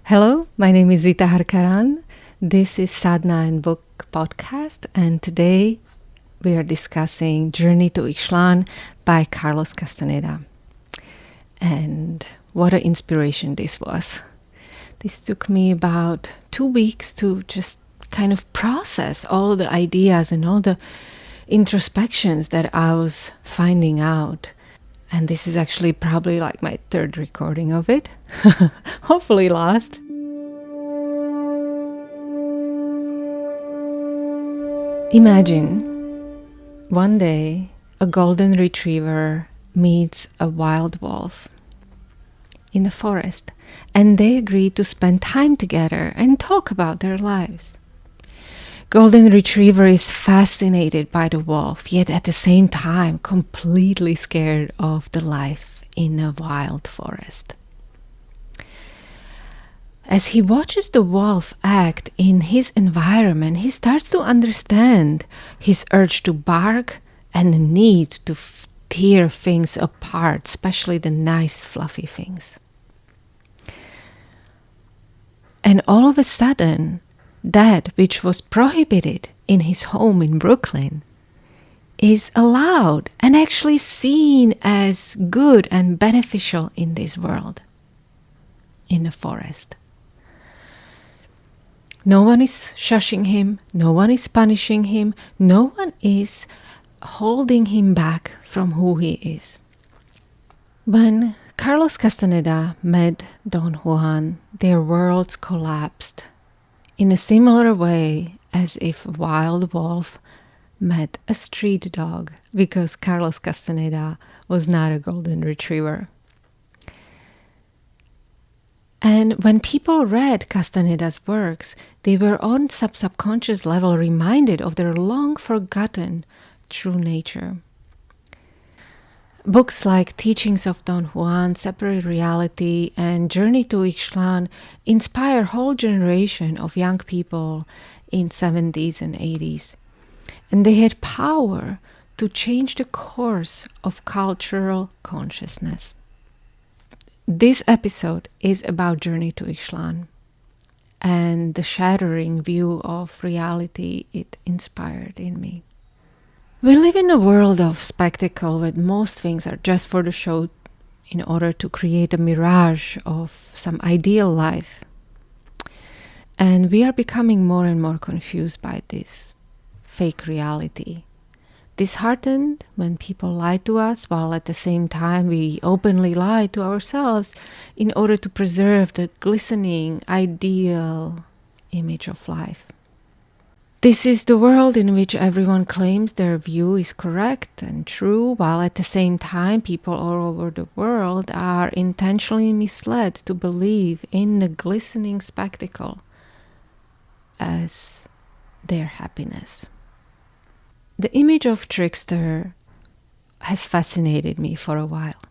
Hello, my name is Zita Harkaran. This is Sadhana and Book podcast, and today we are discussing Journey to Ixtlan by Carlos Castaneda. And what an inspiration this was. This took me about 2 weeks to just kind of process all the ideas and all the introspections that I was finding out. And this is actually probably like my third recording of it. Hopefully last. Imagine one day a golden retriever meets a wild wolf in the forest, and they agree to spend time together and talk about their lives. Golden Retriever is fascinated by the wolf, yet at the same time completely scared of the life in a wild forest. As he watches the wolf act in his environment, he starts to understand his urge to bark and the need to tear things apart, especially the nice fluffy things. And all of a sudden, that which was prohibited in his home in Brooklyn is allowed and actually seen as good and beneficial in this world, in the forest. No one is shushing him, no one is punishing him, no one is holding him back from who he is. When Carlos Castaneda met Don Juan, their worlds collapsed in a similar way as if a wild wolf met a street dog, because Carlos Castaneda was not a golden retriever. And when people read Castaneda's works, they were on some subconscious level reminded of their long-forgotten true nature. Books like Teachings of Don Juan, Separate Reality, and Journey to Ixtlan inspire a whole generation of young people in 70s and 80s. And they had power to change the course of cultural consciousness. This episode is about Journey to Ixtlan and the shattering view of reality it inspired in me. We live in a world of spectacle where most things are just for the show in order to create a mirage of some ideal life. And we are becoming more and more confused by this fake reality. Disheartened when people lie to us, while at the same time we openly lie to ourselves in order to preserve the glistening, ideal image of life. This is the world in which everyone claims their view is correct and true, while at the same time people all over the world are intentionally misled to believe in the glistening spectacle as their happiness. The image of trickster has fascinated me for a while.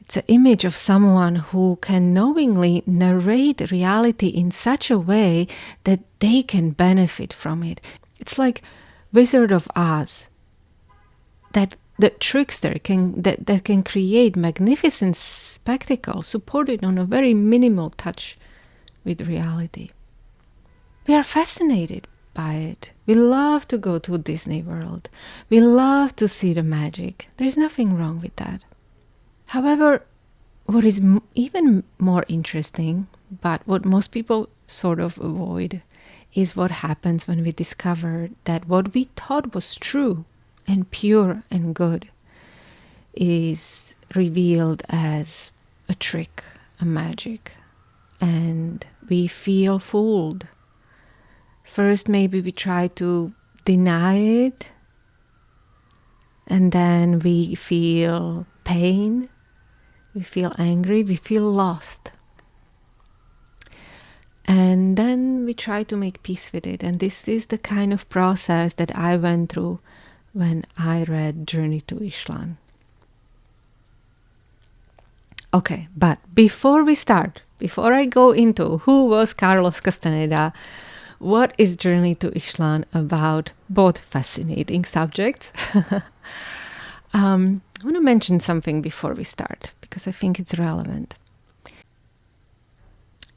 It's an image of someone who can knowingly narrate reality in such a way that they can benefit from it. It's like Wizard of Oz, that the trickster that can create magnificent spectacle supported on a very minimal touch with reality. We are fascinated by it. We love to go to Disney World. We love to see the magic. There's nothing wrong with that. However, what is even more interesting, but what most people sort of avoid, is what happens when we discover that what we thought was true and pure and good is revealed as a trick, a magic, and we feel fooled. First, maybe we try to deny it, and then we feel pain, we feel angry, we feel lost. And then we try to make peace with it. And this is the kind of process that I went through when I read Journey to Ixtlan. Okay, but before we start, before I go into who was Carlos Castaneda, what is Journey to Ixtlan about, both fascinating subjects, I want to mention something before we start, because I think it's relevant.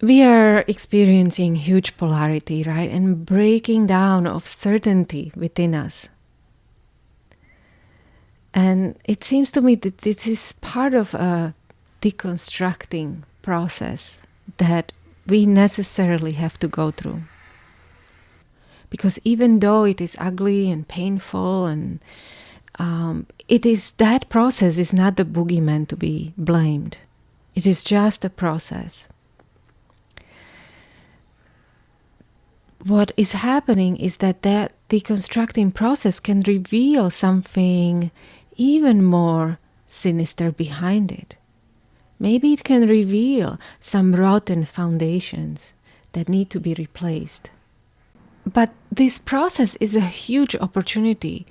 we are experiencing huge polarity, right? And breaking down of certainty within us. And it seems to me that this is part of a deconstructing process that we necessarily have to go through. Because even though it is ugly and painful, and that process is not the boogeyman to be blamed. It is just a process. What is happening is that deconstructing process can reveal something even more sinister behind it. Maybe it can reveal some rotten foundations that need to be replaced. But this process is a huge opportunity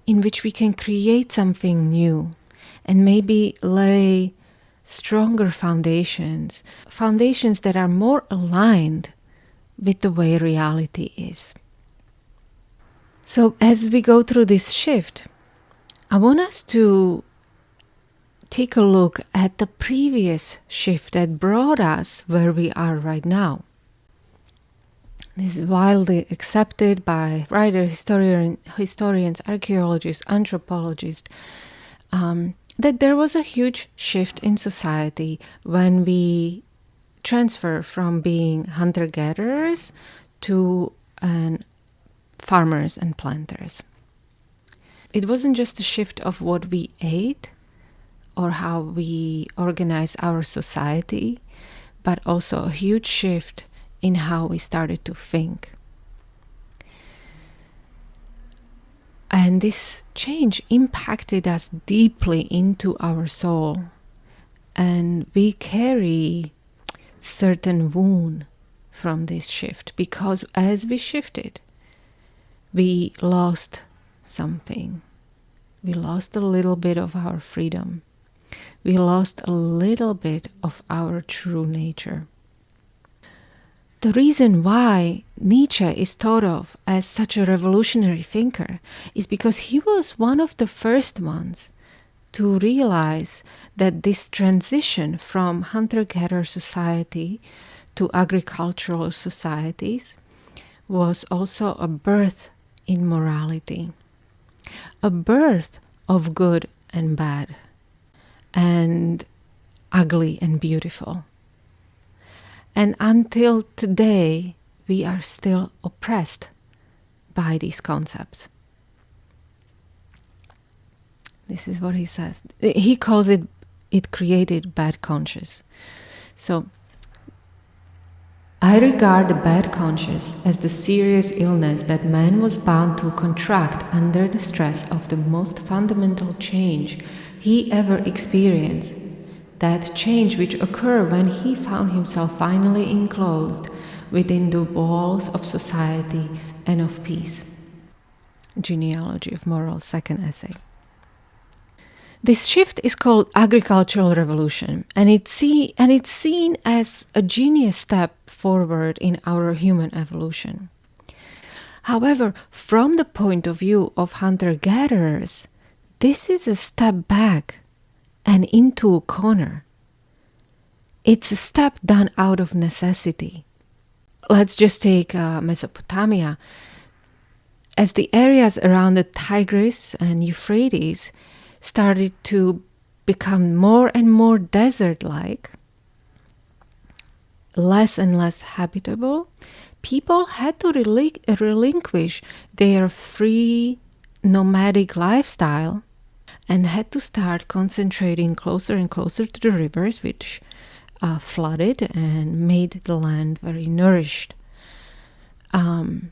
in which we can create something new and maybe lay stronger foundations that are more aligned with the way reality is. So as we go through this shift, I want us to take a look at the previous shift that brought us where we are right now. This is widely accepted by writers, historians, archaeologists, anthropologists, that there was a huge shift in society when we transfer from being hunter-gatherers to farmers and planters. It wasn't just a shift of what we ate or how we organize our society, but also a huge shift in how we started to think. And this change impacted us deeply into our soul. And we carry certain wound from this shift, because as we shifted, we lost something. We lost a little bit of our freedom. We lost a little bit of our true nature. The reason why Nietzsche is thought of as such a revolutionary thinker is because he was one of the first ones to realize that this transition from hunter-gatherer society to agricultural societies was also a birth in morality, a birth of good and bad, and ugly and beautiful. And until today, we are still oppressed by these concepts. This is what he says. He calls it created bad conscience. So, I regard the bad conscience as the serious illness that man was bound to contract under the stress of the most fundamental change he ever experienced. That change which occurred when he found himself finally enclosed within the walls of society and of peace. Genealogy of Morals, second essay. This shift is called agricultural revolution, and it's seen as a genius step forward in our human evolution. However, from the point of view of hunter-gatherers, this is a step back and into a corner. It's a step done out of necessity. Let's just take Mesopotamia. As the areas around the Tigris and Euphrates started to become more and more desert-like, less and less habitable, people had to relinquish their free nomadic lifestyle and had to start concentrating closer and closer to the rivers, which flooded and made the land very nourished, and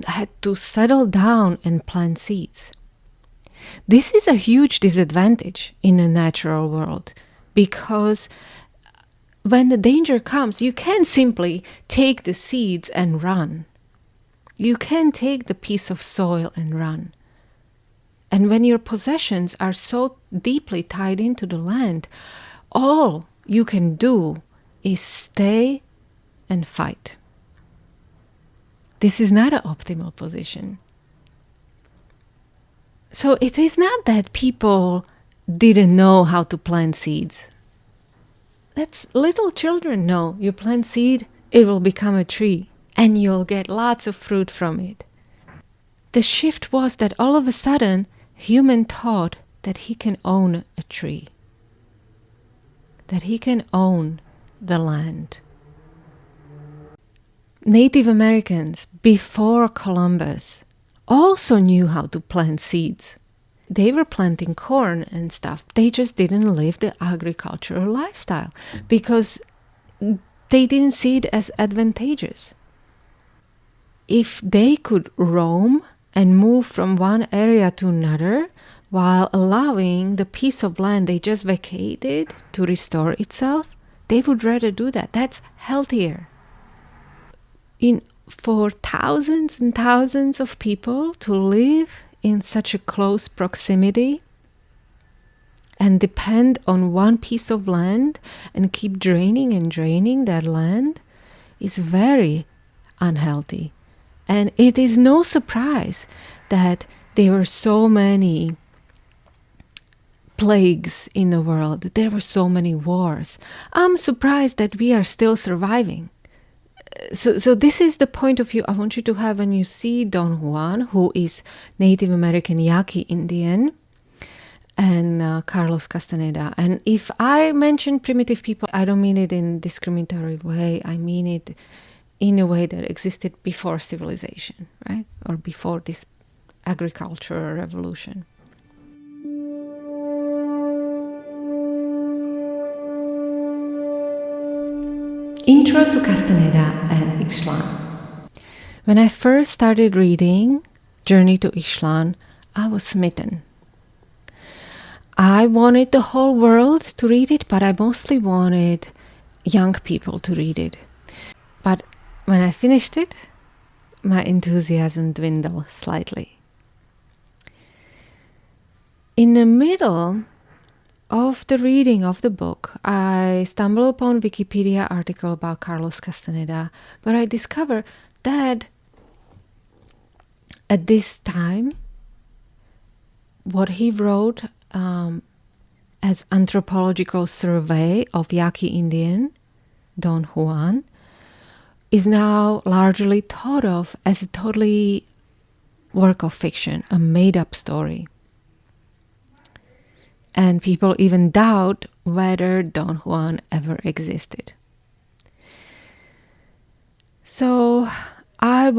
had to settle down and plant seeds. This is a huge disadvantage in a natural world, because when the danger comes, you can't simply take the seeds and run. You can't take the piece of soil and run. And when your possessions are so deeply tied into the land, all you can do is stay and fight. This is not an optimal position. So it is not that people didn't know how to plant seeds. Let's little children know you plant seed, it will become a tree, and you'll get lots of fruit from it. The shift was that all of a sudden, human thought that he can own a tree, that he can own the land. Native Americans, before Columbus, also knew how to plant seeds. They were planting corn and stuff. They just didn't live the agricultural lifestyle because they didn't see it as advantageous. If they could roam and move from one area to another while allowing the piece of land they just vacated to restore itself, they would rather do that. That's healthier. For thousands and thousands of people to live in such a close proximity and depend on one piece of land and keep draining and draining that land is very unhealthy. And it is no surprise that there were so many plagues in the world, that there were so many wars. I'm surprised that we are still surviving. So this is the point of view I want you to have when you see Don Juan, who is Native American Yaqui Indian, and Carlos Castaneda. And if I mention primitive people, I don't mean it in a discriminatory way. I mean it in a way that existed before civilization, right? Or before this agricultural revolution. Intro to Castaneda and Ixtlan. When I first started reading Journey to Ixtlan, I was smitten. I wanted the whole world to read it, but I mostly wanted young people to read it. But when I finished it, my enthusiasm dwindled slightly. In the middle of the reading of the book, I stumbled upon a Wikipedia article about Carlos Castaneda, but I discovered that at this time, what he wrote as anthropological survey of Yaqui Indian, Don Juan, is now largely thought of as a totally work of fiction, a made-up story. And people even doubt whether Don Juan ever existed. So at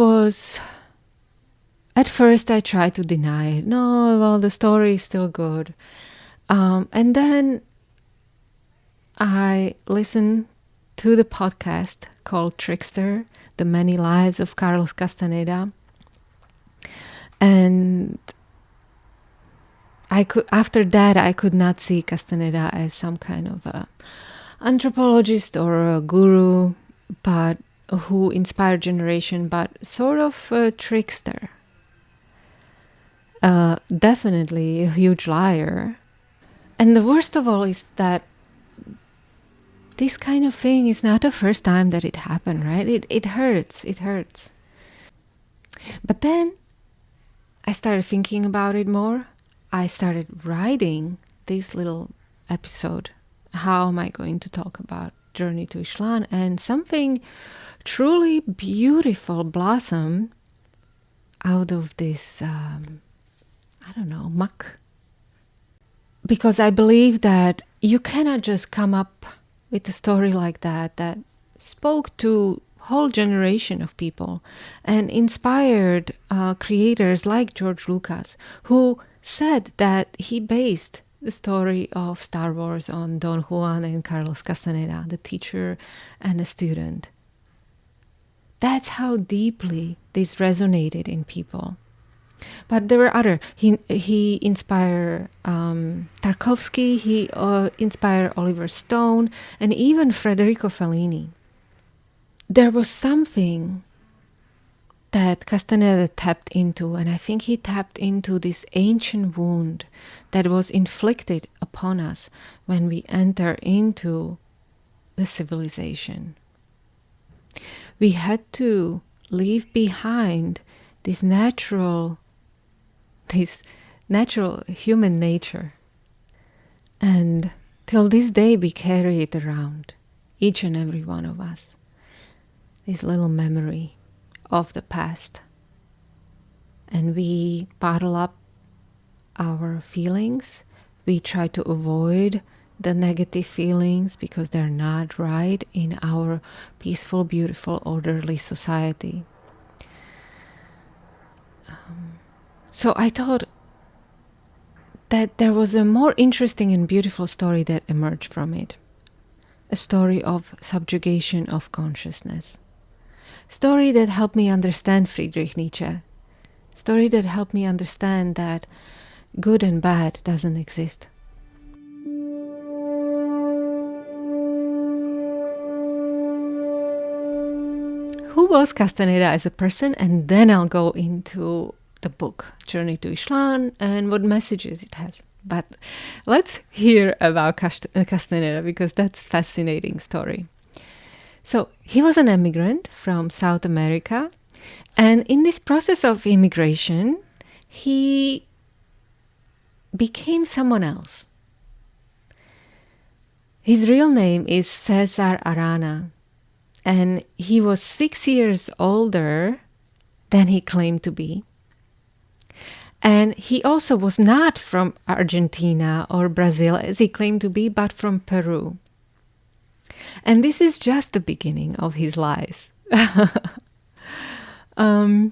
first I tried to deny it. No, well, the story is still good. And then I listened to the podcast called Trickster, The Many Lives of Carlos Castaneda. And after that, I could not see Castaneda as some kind of a anthropologist or a guru, but who inspired generation, but sort of a trickster. Definitely a huge liar. And the worst of all is that this kind of thing is not the first time that it happened, right? It hurts. But then I started thinking about it more. I started writing this little episode. How am I going to talk about Journey to Ixtlan? And something truly beautiful blossomed out of this, muck. Because I believe that you cannot just come up with a story like that spoke to whole generation of people and inspired creators like George Lucas, who said that he based the story of Star Wars on Don Juan and Carlos Castaneda, the teacher and the student. That's how deeply this resonated in people. But there were other. He inspired Tarkovsky, he inspired Oliver Stone, and even Federico Fellini. There was something that Castaneda tapped into, and I think he tapped into this ancient wound that was inflicted upon us when we enter into the civilization. We had to leave behind this natural human nature. And Till this day, we carry it around, each and every one of us. This little memory of the past. And we bottle up our feelings. We try to avoid the negative feelings because they're not right in our peaceful, beautiful, orderly society. So I thought that there was a more interesting and beautiful story that emerged from it. A story of subjugation of consciousness. Story that helped me understand Friedrich Nietzsche. Story that helped me understand that good and bad doesn't exist. Who was Castaneda as a person? And then I'll go into the book, Journey to Ixtlan, and what messages it has. But let's hear about Castaneda, because that's a fascinating story. So he was an immigrant from South America, and in this process of immigration, he became someone else. His real name is Cesar Arana, and he was 6 years older than he claimed to be. And he also was not from Argentina or Brazil, as he claimed to be, but from Peru. And this is just the beginning of his lies. And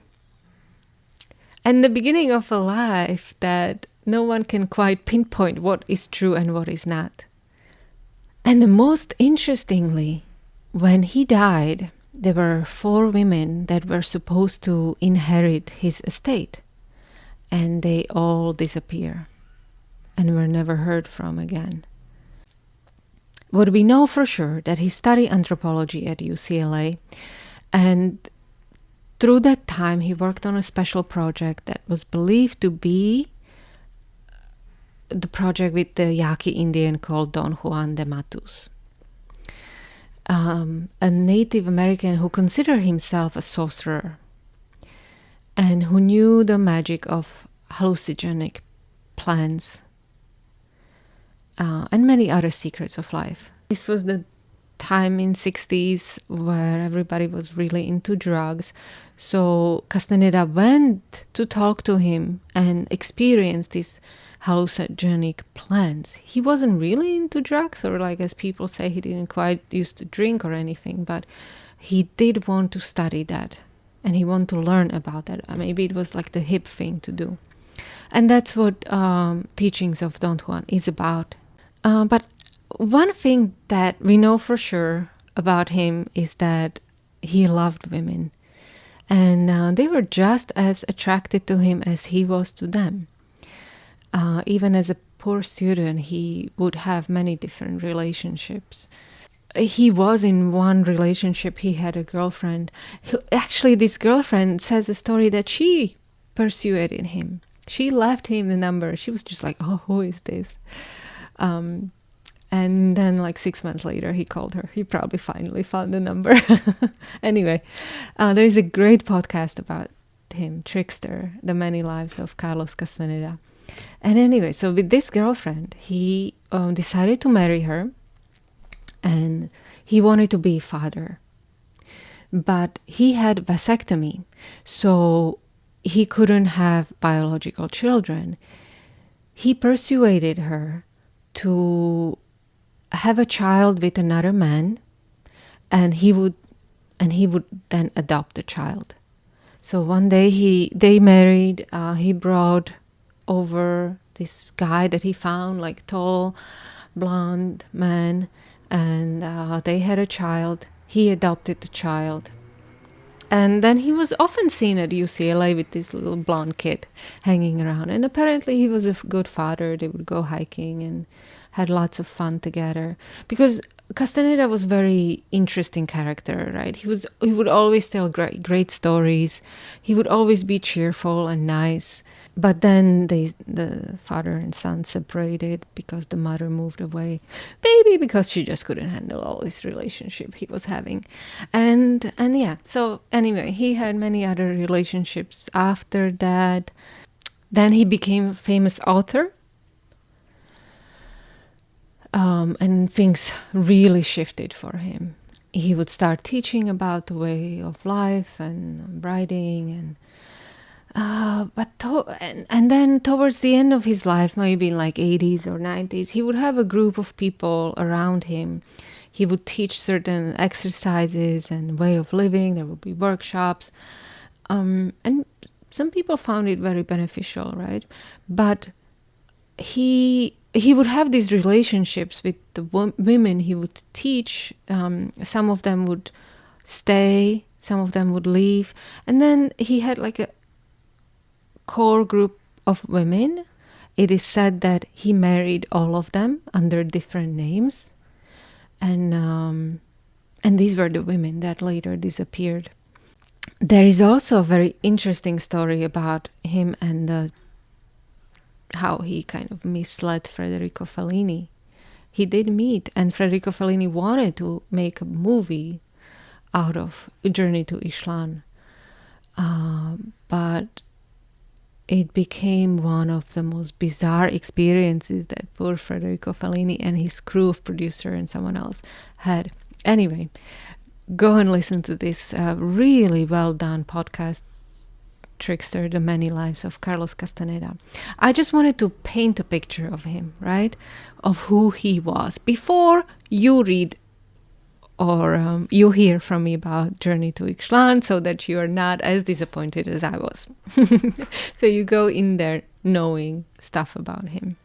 the beginning of a life that no one can quite pinpoint what is true and what is not. And the most interestingly, when he died, there were 4 women that were supposed to inherit his estate. And they all disappear and were never heard from again. What we know for sure that he studied anthropology at UCLA, and through that time he worked on a special project that was believed to be the project with the Yaqui Indian called Don Juan de Matus, a Native American who considered himself a sorcerer and who knew the magic of hallucinogenic plants and many other secrets of life. This was the time in 60s where everybody was really into drugs. So Castaneda went to talk to him and experience these hallucinogenic plants. He wasn't really into drugs, or like as people say, he didn't quite used to drink or anything, but he did want to study that. And he wanted to learn about that. Maybe it was like the hip thing to do. And that's what teachings of Don Juan is about. But one thing that we know for sure about him is that he loved women. And they were just as attracted to him as he was to them. Even as a poor student, he would have many different relationships. He was in one relationship, he had a girlfriend. Actually, this girlfriend says a story that she persuaded him. She left him the number. She was just like, oh, who is this? And then like 6 months later, he called her. He probably finally found the number. Anyway, there is a great podcast about him, Trickster, The Many Lives of Carlos Castaneda. And anyway, so with this girlfriend, he decided to marry her. And he wanted to be a father. But he had vasectomy, so he couldn't have biological children. He persuaded her to have a child with another man, and he would then adopt the child. So one day they married. He brought over this guy that he found, like tall, blonde man. And they had a child. He adopted the child. And then he was often seen at UCLA with this little blonde kid hanging around. And apparently he was a good father. They would go hiking and had lots of fun together. Because Castaneda was very interesting character, right? He would always tell great stories. He would always be cheerful and nice. But then the father and son separated because the mother moved away. Maybe because she just couldn't handle all this relationship he was having. And yeah, so anyway, he had many other relationships after that. Then he became a famous author. And things really shifted for him. He would start teaching about the way of life and writing, and then towards the end of his life, maybe in like 80s or 90s, he would have a group of people around him. He would teach certain exercises and way of living. There would be workshops, and some people found it very beneficial, right? But he would have these relationships with the women he would teach. Some of them would stay, some of them would leave, and then he had like a core group of women. It is said that he married all of them under different names, and these were the women that later disappeared. There is also a very interesting story about him and how he kind of misled Federico Fellini. He did meet, and Federico Fellini wanted to make a movie out of Journey to Ixtlan, but it became one of the most bizarre experiences that poor Federico Fellini and his crew of producer and someone else had. Anyway, go and listen to this really well done podcast, Trickster, The Many Lives of Carlos Castaneda. I just wanted to paint a picture of him, right? Of who he was before you read or you hear from me about Journey to Ixtlan, so that you are not as disappointed as I was. So you go in there knowing stuff about him.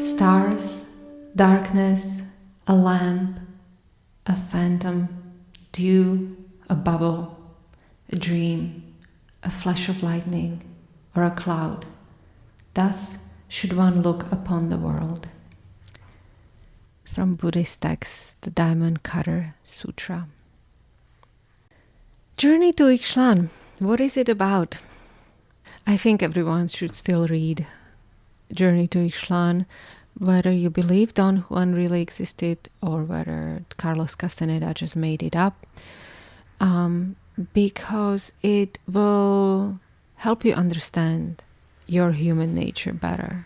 Stars, darkness, a lamp, a phantom, dew, a bubble, a dream, a flash of lightning, or a cloud. Thus should one look upon the world. From Buddhist text, the Diamond Cutter Sutra. Journey to Ixtlan. What is it about? I think everyone should still read Journey to Ixtlan, whether you believe Don Juan really existed or whether Carlos Castaneda just made it up, because it will help you understand your human nature better.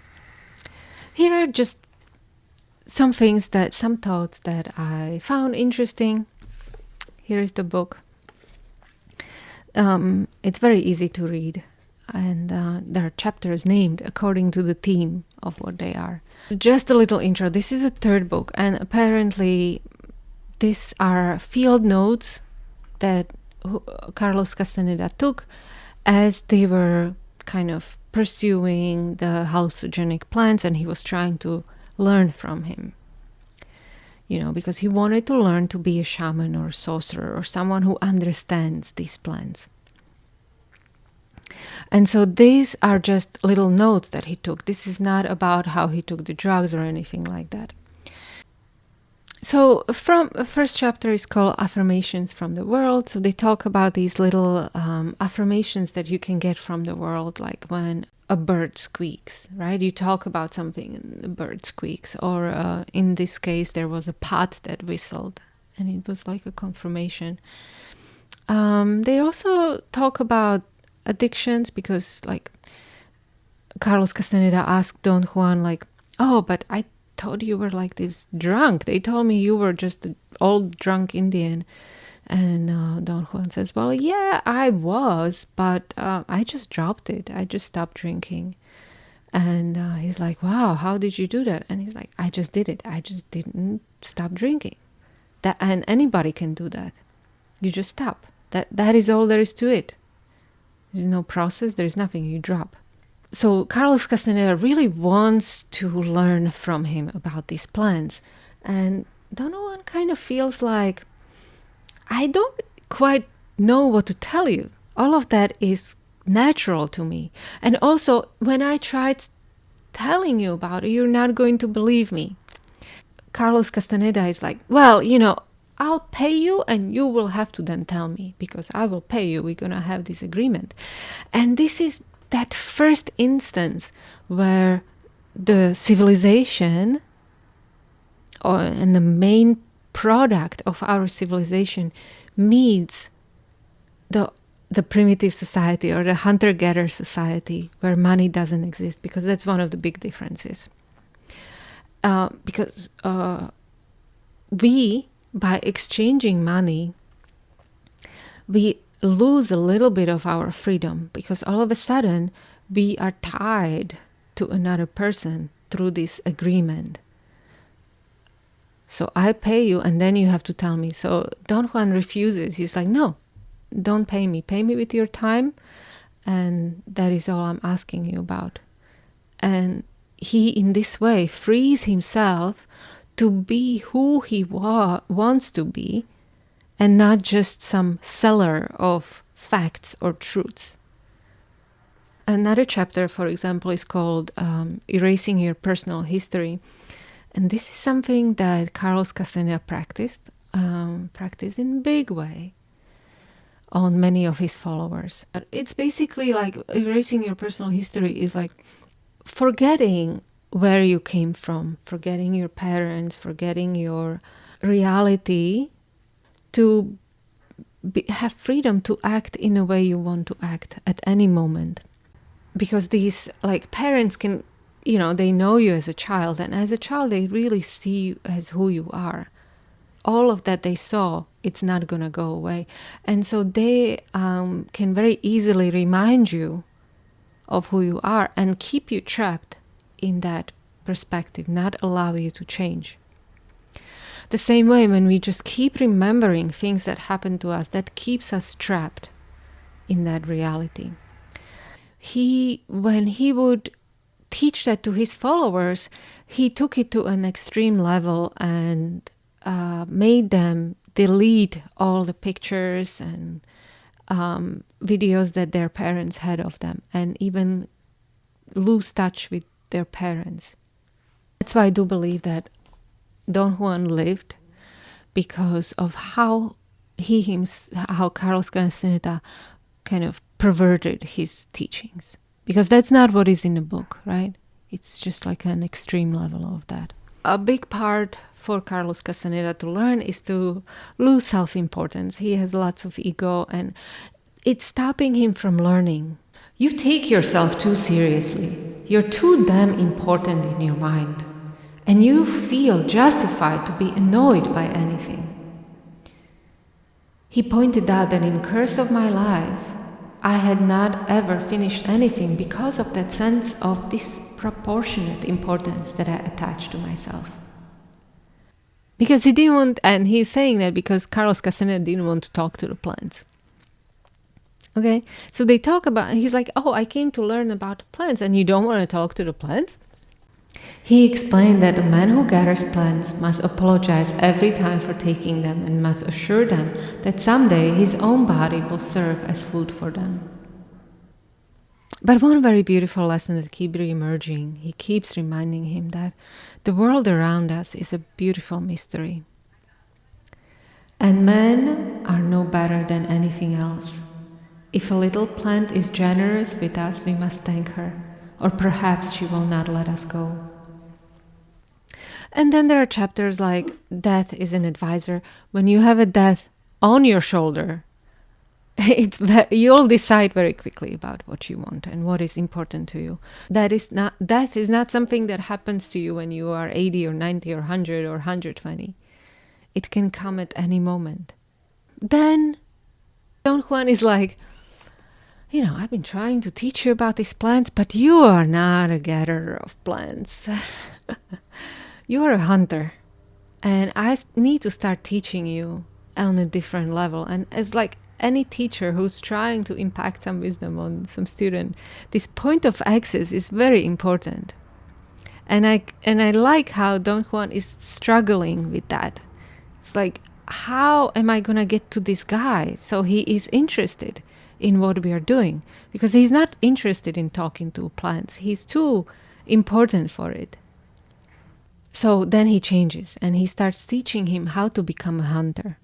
Here are just some thoughts that I found interesting. Here is the book. It's very easy to read, and there are chapters named according to the theme of what they are. Just a little intro. This is a third book, and apparently these are field notes that Carlos Castaneda took as they were kind of pursuing the hallucinogenic plants, and he was trying to learn from him. Because he wanted to learn to be a shaman or a sorcerer or someone who understands these plants. And so these are just little notes that he took. This is not about how he took the drugs or anything like that. So from first chapter is called Affirmations from the World. So they talk about these little affirmations that you can get from the world, like when a bird squeaks, right? You talk about something and the bird squeaks. Or in this case, there was a pot that whistled, and it was like a confirmation. They also talk about addictions, because like Carlos Castaneda asked Don Juan, like, oh, but I thought you were like this drunk. They told me you were just an old drunk Indian. And Don Juan says, well, yeah, I was, but I just dropped it. I just stopped drinking. And he's like, wow, how did you do that? And he's like, I just did it. I just didn't stop drinking. And anybody can do that. You just stop. That is all there is to it. There's no process. There's nothing. You drop. So Carlos Castaneda really wants to learn from him about these plants. And Don Juan kind of feels like, I don't quite know what to tell you. All of that is natural to me. And also, when I tried telling you about it, you're not going to believe me. Carlos Castaneda is like, well, I'll pay you and you will have to then tell me, because I will pay you. We're going to have this agreement. And this is that first instance where the civilization and the main product of our civilization meets the the primitive society or the hunter-gatherer society where money doesn't exist, because that's one of the big differences. Because we, by exchanging money, we lose a little bit of our freedom, because all of a sudden we are tied to another person through this agreement. So I pay you and then you have to tell me. So Don Juan refuses. He's like, no, don't pay me. Pay me with your time, and that is all I'm asking you about. And he, in this way, frees himself to be who he wants to be, and not just some seller of facts or truths. Another chapter, for example, is called Erasing Your Personal History. And this is something that Carlos Castaneda practiced in a big way on many of his followers. It's basically like erasing your personal history is like forgetting where you came from, forgetting your parents, forgetting your reality, to have freedom to act in a way you want to act at any moment. Because these like parents can, they know you as a child, and as a child they really see you as who you are. All of that they saw, it's not going to go away. And so they can very easily remind you of who you are and keep you trapped in that perspective, not allow you to change. The same way, when we just keep remembering things that happen to us, that keeps us trapped in that reality. When he would teach that to his followers, he took it to an extreme level and made them delete all the pictures and videos that their parents had of them, and even lose touch with their parents. That's why I do believe that Don Juan lived, because of how Carlos Castaneda kind of perverted his teachings. Because that's not what is in the book, right? It's just like an extreme level of that. A big part for Carlos Castaneda to learn is to lose self-importance. He has lots of ego, and it's stopping him from learning. You take yourself too seriously. You're too damn important in your mind. And you feel justified to be annoyed by anything. He pointed out that in Curse of My Life, I had not ever finished anything because of that sense of disproportionate importance that I attached to myself. Because he didn't want, and he's saying that because Carlos Castaneda didn't want to talk to the plants. Okay, so they talk about, he's like, oh, I came to learn about plants, and you don't want to talk to the plants? He explained that the man who gathers plants must apologize every time for taking them, and must assure them that someday his own body will serve as food for them. But one very beautiful lesson that keeps re-emerging, he keeps reminding him that the world around us is a beautiful mystery. And men are no better than anything else. If a little plant is generous with us, we must thank her, or perhaps she will not let us go. And then there are chapters like Death is an Advisor. When you have a death on your shoulder, you'll decide very quickly about what you want and what is important to you. Death is not something that happens to you when you are 80 or 90 or 100 or 120. It can come at any moment. Then Don Juan is like, I've been trying to teach you about these plants, but you are not a gatherer of plants. You are a hunter. And I need to start teaching you on a different level. And as like any teacher who's trying to impact some wisdom on some student, this point of access is very important. And I like how Don Juan is struggling with that. It's like, how am I going to get to this guy so he is interested in what we are doing? Because he's not interested in talking to plants. He's too important for it. So then he changes and he starts teaching him how to become a hunter.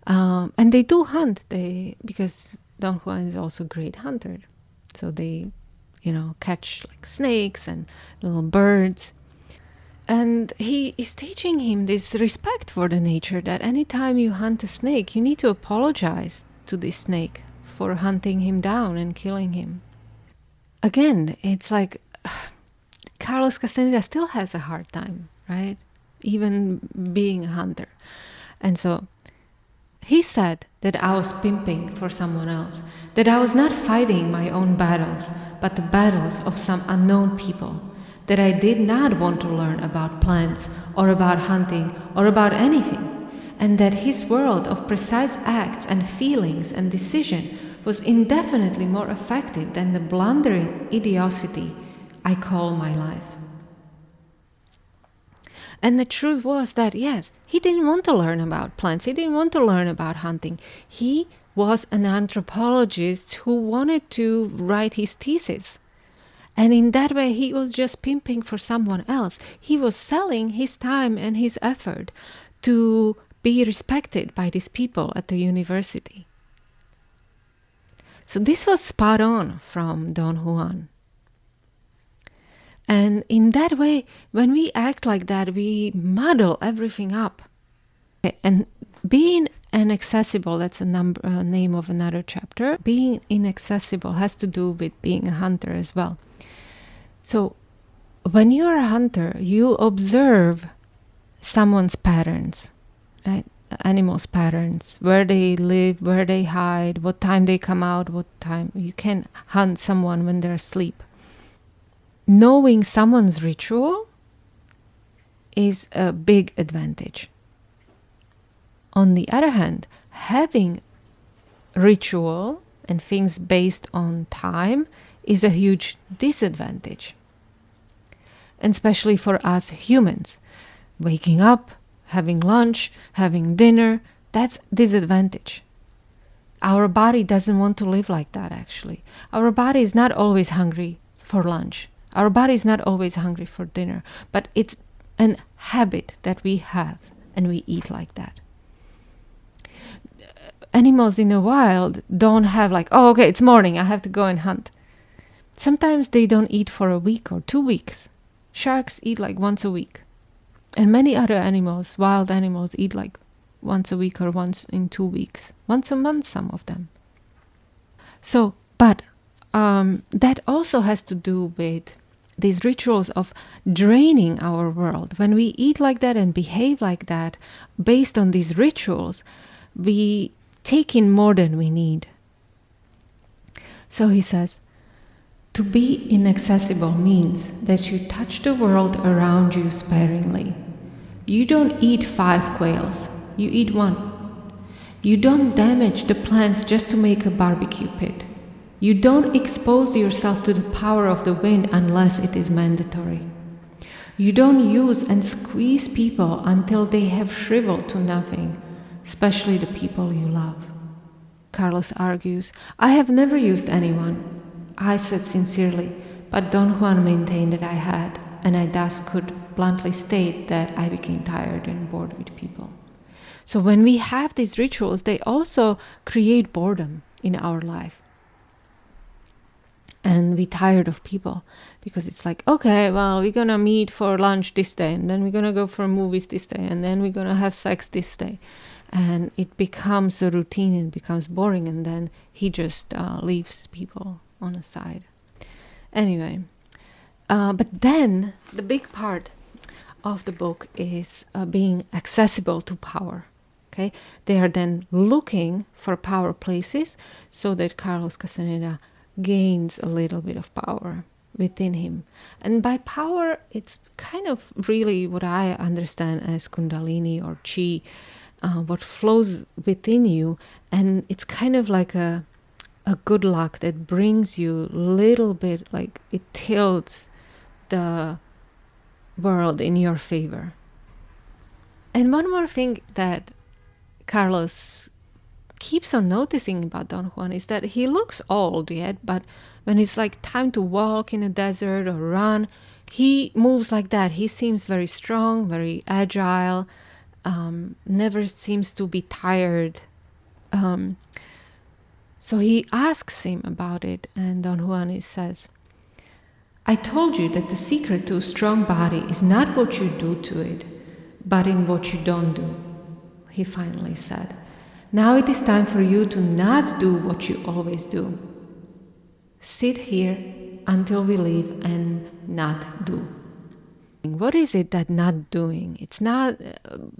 And they do hunt, because Don Juan is also a great hunter. So they, catch like snakes and little birds. And he is teaching him this respect for the nature, that anytime you hunt a snake, you need to apologize to this snake for hunting him down and killing him. Again, it's like Carlos Castaneda still has a hard time, right? Even being a hunter. And so he said that I was pimping for someone else, that I was not fighting my own battles, but the battles of some unknown people, that I did not want to learn about plants or about hunting or about anything, and that his world of precise acts and feelings and decision was indefinitely more effective than the blundering idiocy I call my life. And the truth was that, yes, he didn't want to learn about plants. He didn't want to learn about hunting. He was an anthropologist who wanted to write his thesis. And in that way, he was just pimping for someone else. He was selling his time and his effort to be respected by these people at the university. So this was spot on from Don Juan. And in that way, when we act like that, we muddle everything up. And being inaccessible, that's a name of another chapter. Being inaccessible has to do with being a hunter as well. So when you're a hunter, you observe someone's patterns, right? Animals' patterns, where they live, where they hide, what time they come out, what time. You can hunt someone when they're asleep. Knowing someone's ritual is a big advantage. On the other hand, having ritual and things based on time is a huge disadvantage. And especially for us humans. Waking up, having lunch, having dinner, that's disadvantage. Our body doesn't want to live like that, actually. Our body is not always hungry for lunch. Our body is not always hungry for dinner, but it's an habit that we have, and we eat like that. Animals in the wild don't have like, oh, okay, it's morning, I have to go and hunt. Sometimes they don't eat for a week or 2 weeks. Sharks eat like once a week. And many other animals, wild animals, eat like once a week or once in 2 weeks. Once a month, some of them. So, but that also has to do with these rituals of draining our world. When we eat like that and behave like that, based on these rituals, we take in more than we need. So he says, to be inaccessible means that you touch the world around you sparingly. You don't eat 5 quails, you eat 1. You don't damage the plants just to make a barbecue pit. You don't expose yourself to the power of the wind unless it is mandatory. You don't use and squeeze people until they have shriveled to nothing, especially the people you love. Carlos argues, I have never used anyone. I said sincerely, but Don Juan maintained that I had, and I thus could bluntly state that I became tired and bored with people. So when we have these rituals, they also create boredom in our life. And we're tired of people because it's like, okay, well, we're going to meet for lunch this day, and then we're going to go for movies this day, and then we're going to have sex this day. And it becomes a routine, and it becomes boring, and then he just leaves people on the side. Anyway, but then the big part of the book is being accessible to power. Okay, they are then looking for power places so that Carlos Castaneda gains a little bit of power within him. And by power, it's kind of really what I understand as Kundalini or Chi, what flows within you. And it's kind of like a good luck that brings you a little bit, like it tilts the world in your favor. And one more thing that Carlos keeps on noticing about Don Juan is that he looks old yet, but when it's like time to walk in a desert or run, he moves like that. He seems very strong, very agile, never seems to be tired. So he asks him about it, and Don Juan says, I told you that the secret to a strong body is not what you do to it, but in what you don't do, he finally said. Now it is time for you to not do what you always do. Sit here until we leave and not do. What is it that not doing? It's not,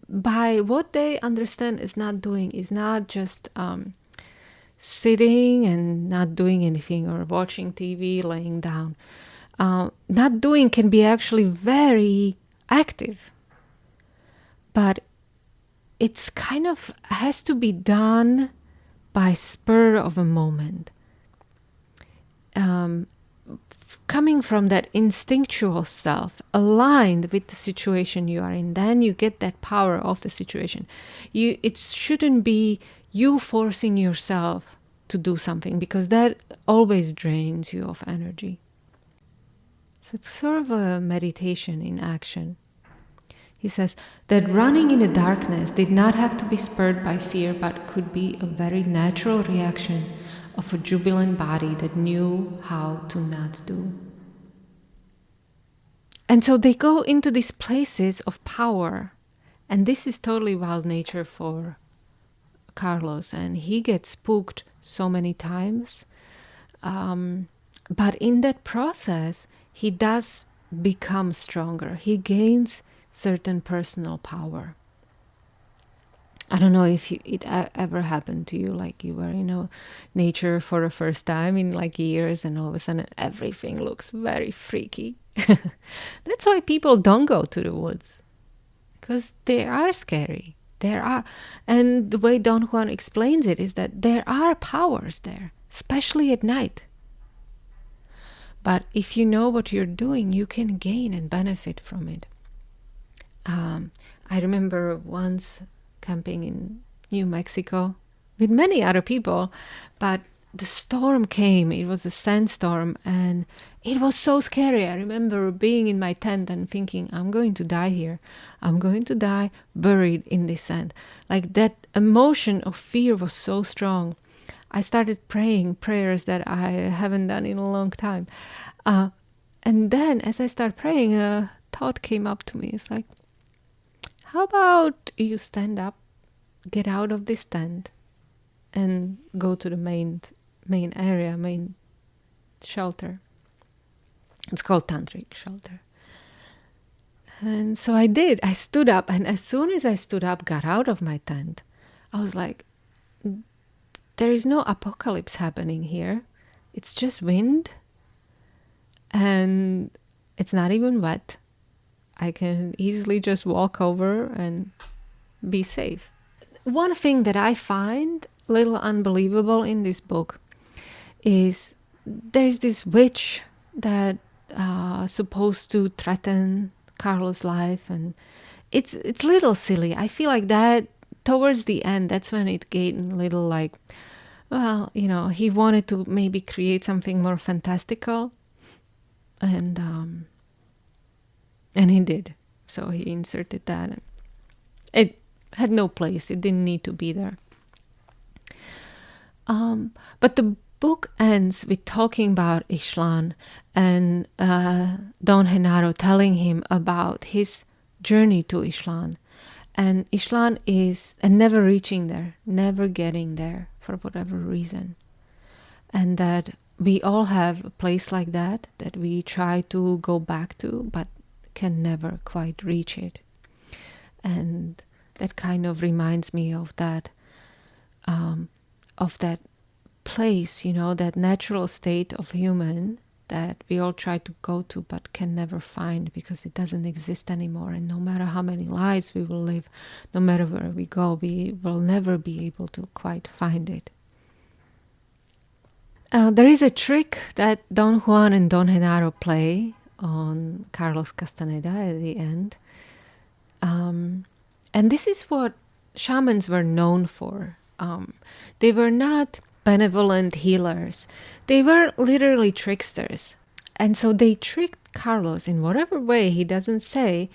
by what they understand is not doing, is not just sitting and not doing anything or watching TV, laying down. Not doing can be actually very active, but it's kind of has to be done by spur of a moment. Coming from that instinctual self, aligned with the situation you are in, then you get that power of the situation. It shouldn't be you forcing yourself to do something, because that always drains you of energy. So it's sort of a meditation in action. He says that running in the darkness did not have to be spurred by fear, but could be a very natural reaction of a jubilant body that knew how to not do. And so they go into these places of power, and this is totally wild nature for Carlos, and he gets spooked so many times. But in that process, he does become stronger. He gains certain personal power. I don't know if it ever happened to you, like you were in nature for the first time in like years, and all of a sudden everything looks very freaky. That's why people don't go to the woods, because they are scary. And the way Don Juan explains it is that there are powers there, especially at night. But if you know what you're doing, you can gain and benefit from it. I remember once camping in New Mexico with many other people, but the storm came. It was a sandstorm, and it was so scary. I remember being in my tent and thinking, I'm going to die here. I'm going to die buried in this sand. Like, that emotion of fear was so strong. I started praying prayers that I haven't done in a long time. And then as I started praying, a thought came up to me. It's like, how about you stand up, get out of this tent, and go to the main area, main shelter. It's called tantric shelter. And so I did. I stood up, and as soon as I stood up, got out of my tent, I was like, there is no apocalypse happening here. It's just wind, and it's not even wet. I can easily just walk over and be safe. One thing that I find a little unbelievable in this book is there's this witch that supposed to threaten Carlos' life, and it's a little silly. I feel like that towards the end, that's when it gained a little like, well, he wanted to maybe create something more fantastical, and he did. So he inserted that. It had no place. It didn't need to be there. But the book ends with talking about Ixtlan and Don Genaro telling him about his journey to Ixtlan. And Ixtlan is never reaching there, never getting there for whatever reason. And that we all have a place like that we try to go back to, but can never quite reach it. And that kind of reminds me of that place, that natural state of human that we all try to go to but can never find because it doesn't exist anymore. And no matter how many lives we will live, no matter where we go, we will never be able to quite find it. There is a trick that Don Juan and Don Genaro play on Carlos Castaneda at the end. And this is what shamans were known for. They were not benevolent healers. They were literally tricksters. And so they tricked Carlos in whatever way he doesn't say,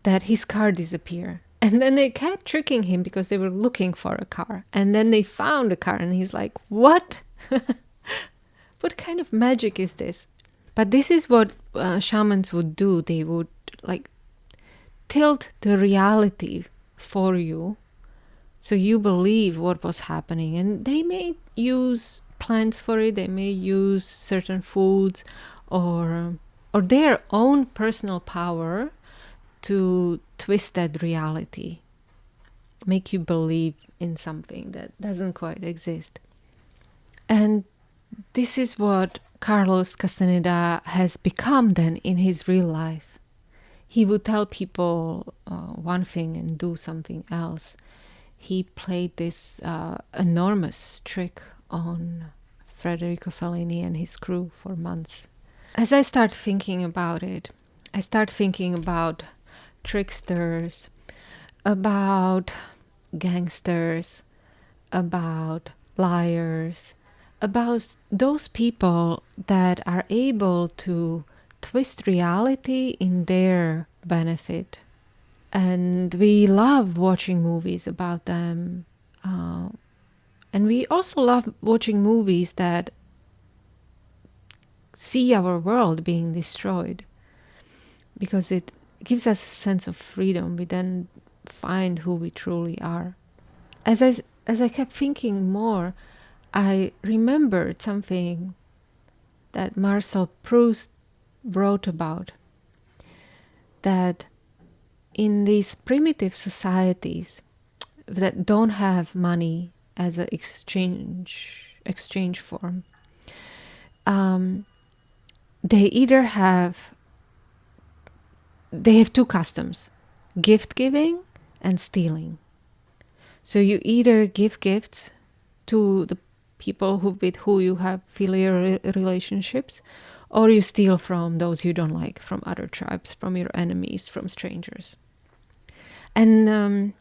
that his car disappeared. And then they kept tricking him because they were looking for a car. And then they found a car and he's like, what? What kind of magic is this? But this is what shamans would do. They would tilt the reality for you So you believe what was happening, and they may use plants for it, they may use certain foods or their own personal power to twist that reality, make you believe in something that doesn't quite exist. And this is what Carlos Castaneda has become then in his real life. He would tell people one thing and do something else. He played this enormous trick on Federico Fellini and his crew for months. As I start thinking about it, I start thinking about tricksters, about gangsters, about liars, about those people that are able to twist reality in their benefit. And we love watching movies about them. And we also love watching movies that see our world being destroyed, because it gives us a sense of freedom. We then find who we truly are. As I kept thinking more, I remembered something that Marcel Proust wrote about, that in these primitive societies that don't have money as an exchange form, they have two customs: gift giving and stealing. So you either give gifts to the people with who you have filial relationships, or you steal from those you don't like, from other tribes, from your enemies, from strangers. And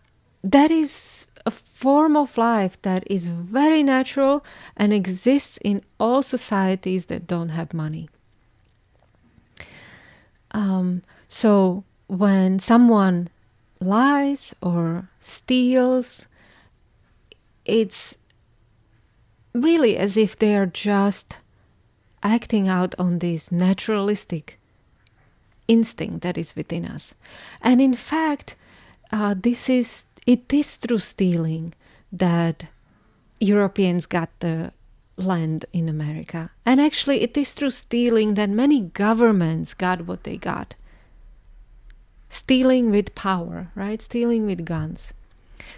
that is a form of life that is very natural and exists in all societies that don't have money. So when someone lies or steals, it's really as if they are just acting out on this naturalistic instinct that is within us. And in fact, it is through stealing that Europeans got the land in America. And actually, it is through stealing that many governments got what they got. Stealing with power, right? Stealing with guns.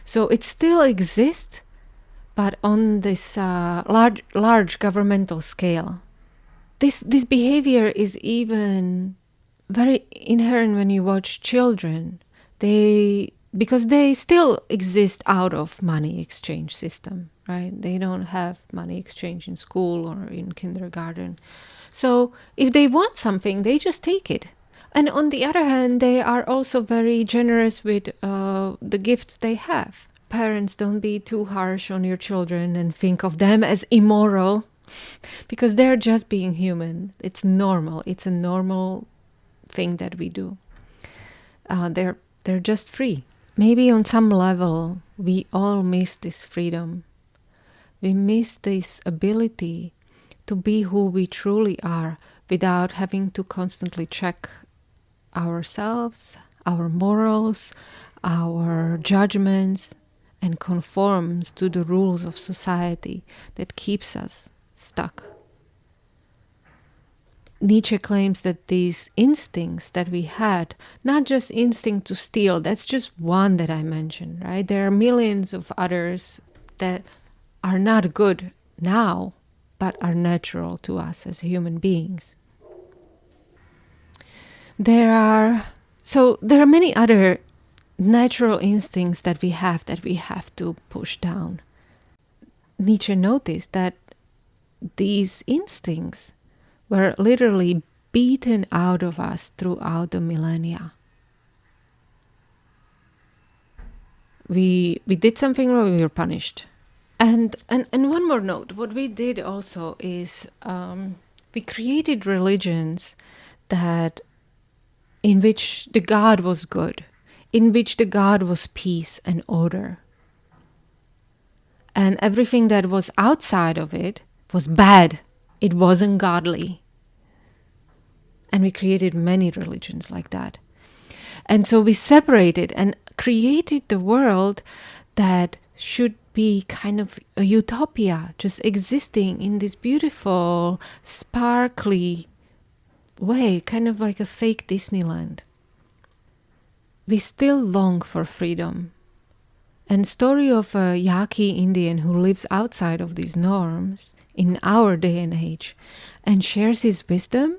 So it still exists, but on this large governmental scale. This behavior is even very inherent when you watch children. Because they still exist out of money exchange system, right? They don't have money exchange in school or in kindergarten. So if they want something, they just take it. And on the other hand, they are also very generous with the gifts they have. Parents, don't be too harsh on your children and think of them as immoral, because they're just being human. It's normal. It's a normal thing that we do. They're just free. Maybe on some level, we all miss this freedom. We miss this ability to be who we truly are without having to constantly check ourselves, our morals, our judgments, and conforms to the rules of society that keeps us stuck. Nietzsche claims that these instincts that we had, not just instinct to steal, that's just one that I mentioned, right? There are millions of others that are not good now, but are natural to us as human beings. There are many other natural instincts that we have to push down. Nietzsche noticed that these instincts were literally beaten out of us throughout the millennia. We did something wrong, we were punished. And one more note, what we did also is we created religions in which the God was good, in which the God was peace and order. And everything that was outside of it was bad. It wasn't godly. And we created many religions like that. And so we separated and created the world that should be kind of a utopia, just existing in this beautiful, sparkly way, kind of like a fake Disneyland. We still long for freedom. And story of a Yaqui Indian who lives outside of these norms in our day and age and shares his wisdom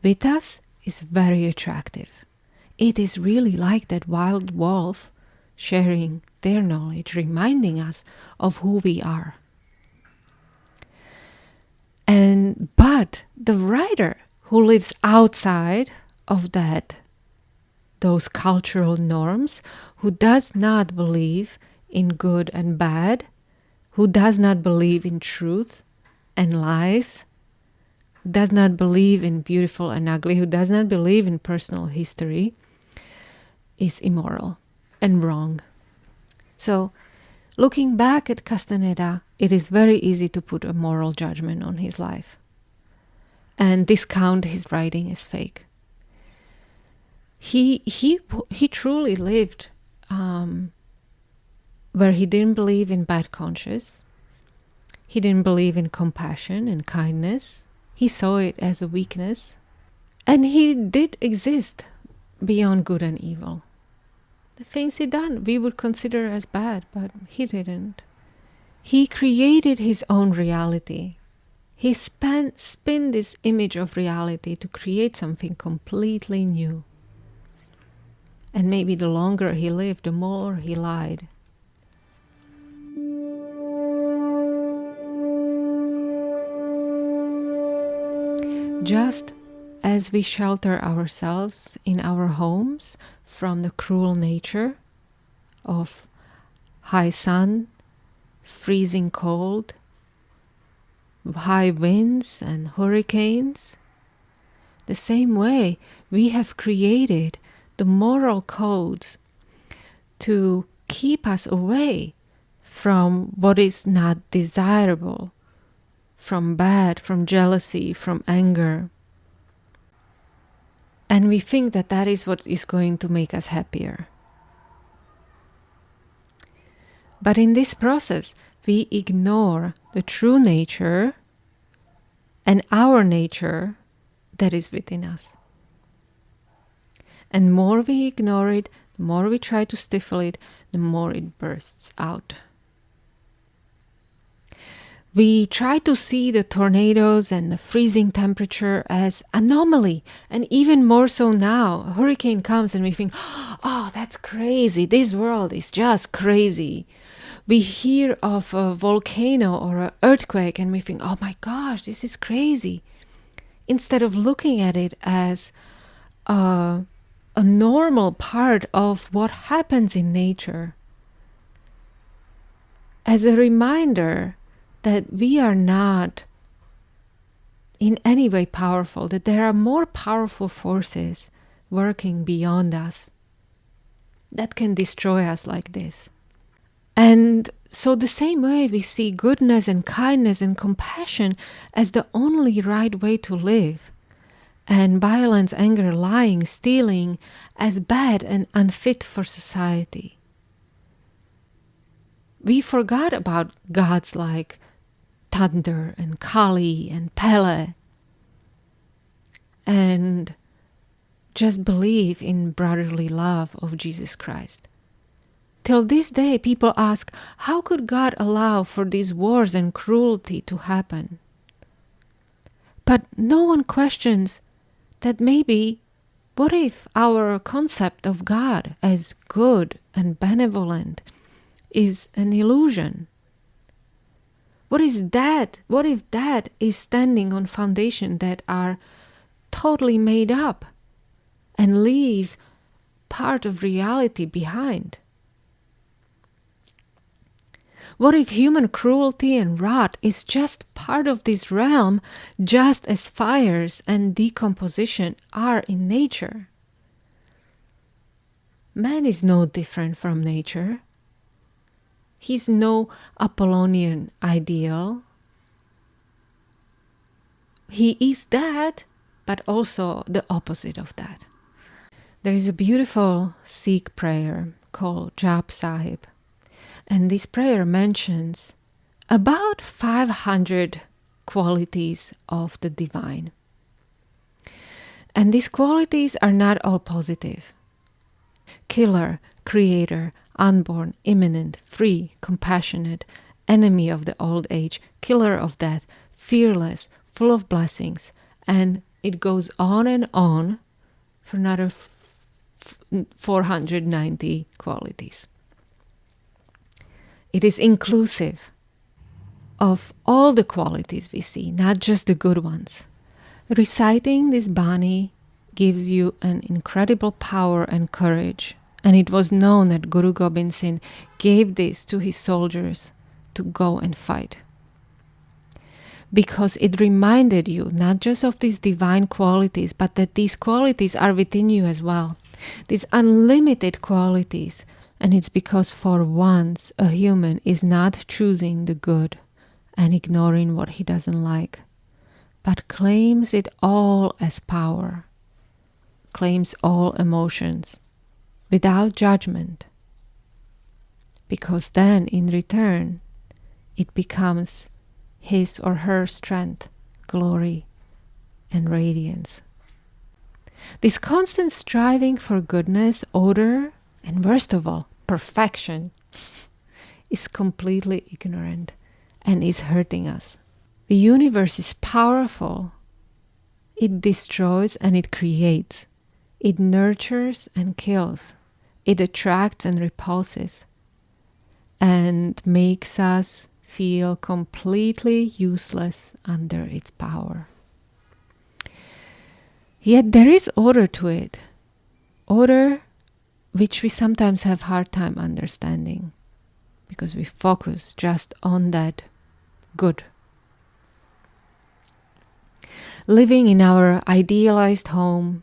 with us is very attractive. It is really like that wild wolf sharing their knowledge, reminding us of who we are. But the writer who lives outside of those cultural norms, who does not believe in good and bad, who does not believe in truth and lies, does not believe in beautiful and ugly, who does not believe in personal history, is immoral and wrong. So, looking back at Castaneda, it is very easy to put a moral judgment on his life and discount his writing as fake. He truly lived where he didn't believe in bad conscience. He didn't believe in compassion and kindness. He saw it as a weakness. And he did exist beyond good and evil. The things he done we would consider as bad, but he didn't. He created his own reality. He spun this image of reality to create something completely new. And maybe the longer he lived, the more he lied. Just as we shelter ourselves in our homes from the cruel nature of high sun, freezing cold, high winds and hurricanes, the same way we have created the moral codes to keep us away from what is not desirable, from bad, from jealousy, from anger. And we think that that is what is going to make us happier. But in this process, we ignore the true nature and our nature that is within us. And the more we ignore it, the more we try to stifle it, the more it bursts out. We try to see the tornadoes and the freezing temperature as anomaly, and even more so now. A hurricane comes and we think, oh, that's crazy. This world is just crazy. We hear of a volcano or an earthquake and we think, oh my gosh, this is crazy. Instead of looking at it as a normal part of what happens in nature, as a reminder that we are not in any way powerful, that there are more powerful forces working beyond us that can destroy us like this. And so the same way we see goodness and kindness and compassion as the only right way to live, and violence, anger, lying, stealing as bad and unfit for society. We forgot about gods like Thunder and Kali and Pele, and just believe in brotherly love of Jesus Christ. Till this day, people ask, how could God allow for these wars and cruelty to happen? But no one questions that maybe, what if our concept of God as good and benevolent is an illusion? What is that? What if that is standing on foundation that are totally made up and leave part of reality behind? What if human cruelty and rot is just part of this realm, just as fires and decomposition are in nature? Man is no different from nature. He's no Apollonian ideal. He is that, but also the opposite of that. There is a beautiful Sikh prayer called Jap Sahib. And this prayer mentions about 500 qualities of the divine. And these qualities are not all positive. Killer, creator, unborn, immanent, free, compassionate, enemy of the old age, killer of death, fearless, full of blessings, and it goes on for another 490 qualities. It is inclusive of all the qualities we see, not just the good ones. Reciting this Bani gives you an incredible power and courage, and it was known that Guru Gobind Singh gave this to his soldiers to go and fight. Because it reminded you not just of these divine qualities, but that these qualities are within you as well. These unlimited qualities. And it's because for once a human is not choosing the good and ignoring what he doesn't like, but claims it all as power, claims all emotions without judgment. Because then in return, it becomes his or her strength, glory, and radiance. This constant striving for goodness, order, and worst of all, perfection is completely ignorant and is hurting us. The universe is powerful. It destroys and it creates. It nurtures and kills. It attracts and repulses. And makes us feel completely useless under its power. Yet there is order to it. Order which we sometimes have hard time understanding because we focus just on that good. Living in our idealized home,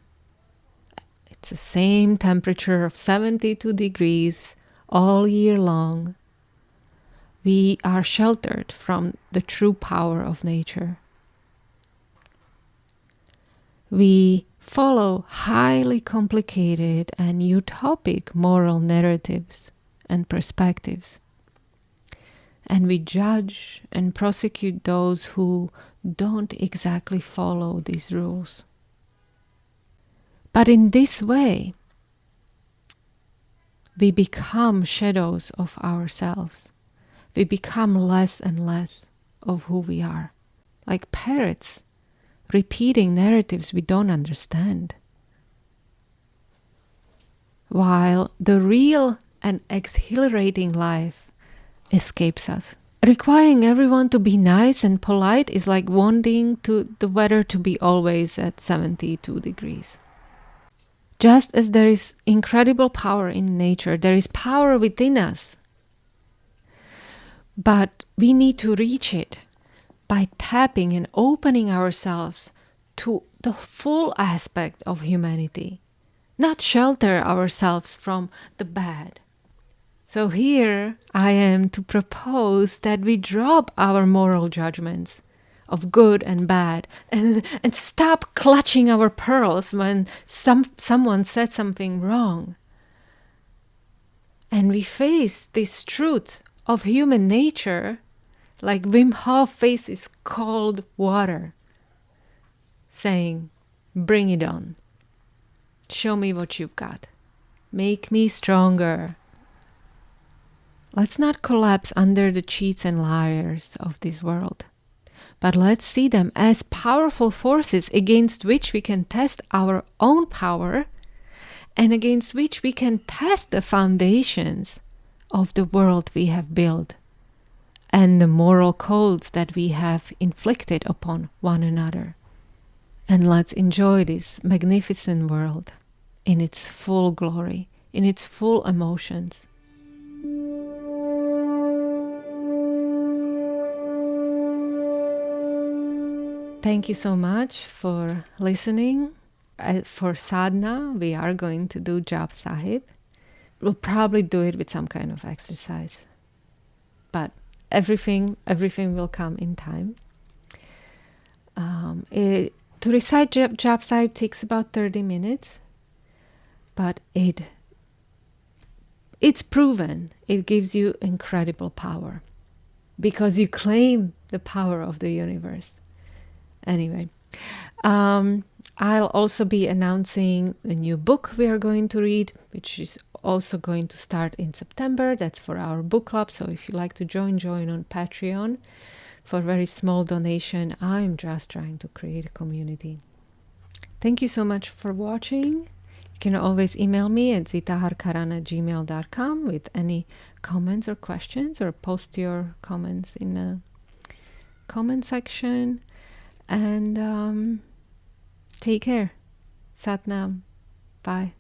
it's the same temperature of 72 degrees all year long. We are sheltered from the true power of nature. We follow highly complicated and utopic moral narratives and perspectives. And we judge and prosecute those who don't exactly follow these rules. But in this way, we become shadows of ourselves. We become less and less of who we are, like parrots, repeating narratives we don't understand. While the real and exhilarating life escapes us. Requiring everyone to be nice and polite is like wanting the weather to be always at 72 degrees. Just as there is incredible power in nature, there is power within us. But we need to reach it by tapping and opening ourselves to the full aspect of humanity, not shelter ourselves from the bad. So here I am to propose that we drop our moral judgments of good and bad and stop clutching our pearls when someone said something wrong. And we face this truth of human nature like Wim Hof faces cold water, saying, bring it on. Show me what you've got. Make me stronger. Let's not collapse under the cheats and liars of this world, but let's see them as powerful forces against which we can test our own power and against which we can test the foundations of the world we have built and the moral codes that we have inflicted upon one another. And let's enjoy this magnificent world in its full glory, in its full emotions. Thank you so much for listening. For sadhana, we are going to do Jap Sahib. We'll probably do it with some kind of exercise. But everything will come in time. To recite Jap Sahib takes about 30 minutes. But it it's proven it gives you incredible power because you claim the power of the universe. Anyway, I'll also be announcing a new book we are going to read, which is also going to start in September. That's for our book club. So if you like to join on Patreon for a very small donation. I'm just trying to create a community. Thank you so much for watching. You can always email me at zitaharkaran@gmail.com with any comments or questions, or post your comments in the comment section. And take care. Sat Nam. Bye.